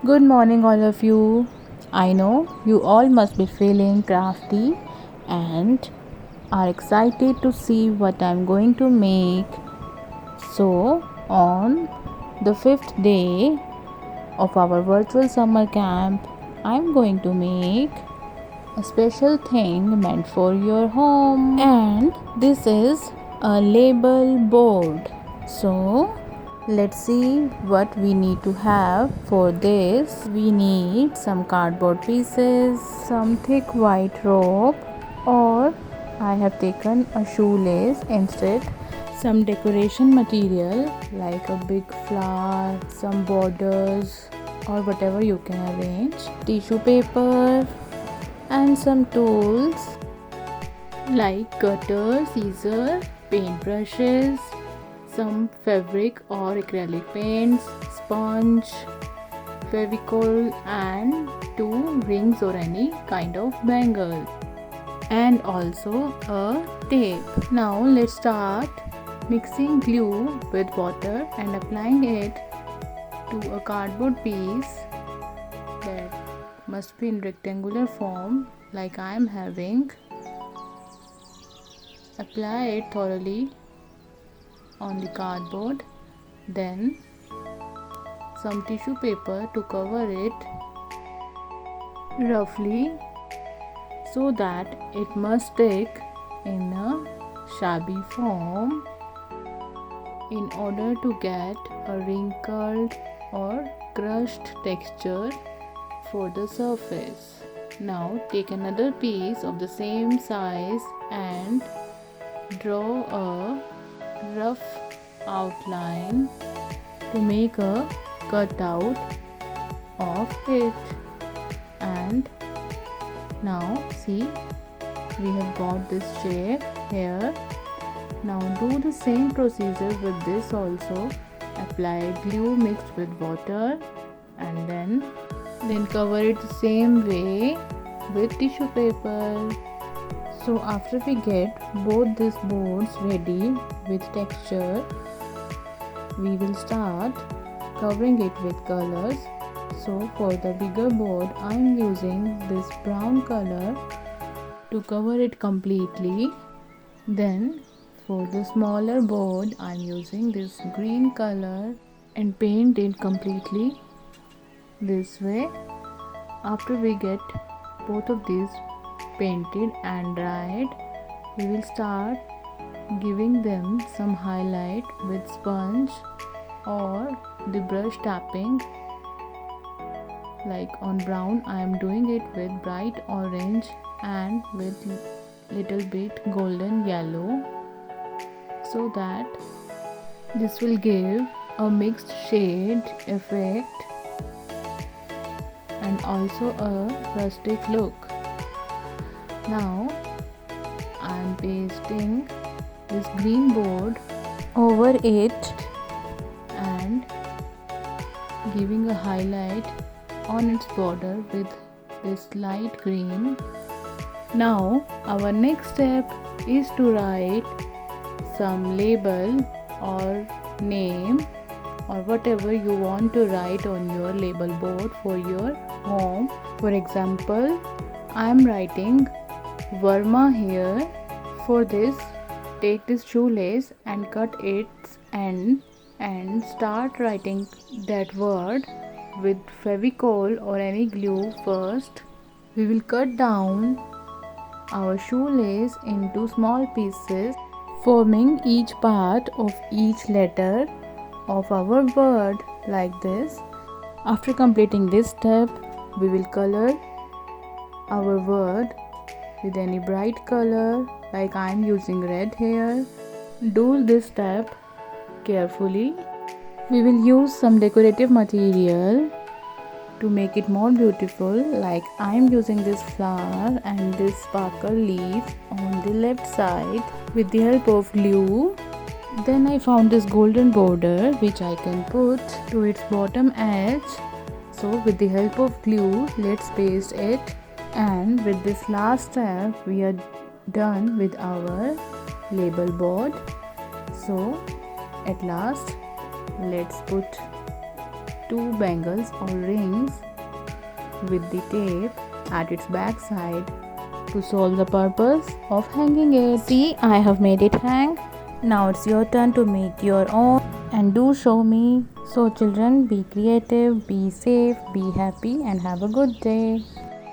Good morning, all of you. I know you all must be feeling crafty and are excited to see what I'm going to make. So, on the fifth day of our virtual summer camp, I'm going to make a special thing meant for your home, and this is a label board. So, let's see what we need to have for this. We need some cardboard pieces, some thick white rope, or I have taken a shoelace instead, some decoration material like a big flower, some borders, or whatever you can arrange, tissue paper, and some tools like cutter, scissor, paint brushes, some fabric or acrylic paints, sponge, Fevicol, and two rings or any kind of bangle, and also a tape. Now let's start mixing glue with water and applying it to a cardboard piece that must be in rectangular form like I am having. Apply it thoroughly on the cardboard, then some tissue paper to cover it roughly so that it must stick in a shabby form in order to get a wrinkled or crushed texture for the surface. Now take another piece of the same size and draw a rough outline to make a cutout of it. And now see, we have got this shape here. Now do the same procedure with this also. Apply glue mixed with water and then cover it the same way with tissue paper. So after we get both these boards ready with texture, we will start covering it with colors. So for the bigger board, I am using this brown color to cover it completely. Then for the smaller board, I am using this green color and paint it completely this way. After we get both of these painted and dried, we will start giving them some highlight with sponge or the brush tapping. Like on brown, I am doing it with bright orange and with little bit golden yellow, so that this will give a mixed shade effect and also a rustic look. Now I am pasting this green board over it and giving a highlight on its border with this light green. Now our next step is to write some label or name or whatever you want to write on your label board for your home. For example, I am writing Verma here. For this, take this shoelace and cut its end and start writing that word with Fevicol or any glue first. We will cut down our shoelace into small pieces, forming each part of each letter of our word like this. After completing this step, we will color our word with any bright color like I am using red here. Do this step carefully. We will use some decorative material to make it more beautiful, like I am using this flower and this sparkle leaf on the left side with the help of glue. Then I found this golden border which I can put to its bottom edge. So with the help of glue, let's paste it, and with this last step we are done with our label board. So at last, let's put 2 bangles or rings with the tape at its back side to solve the purpose of hanging it. See, I have made it hang. Now it's your turn to make your own and do show me. So children, be creative, be safe, be happy and have a good day.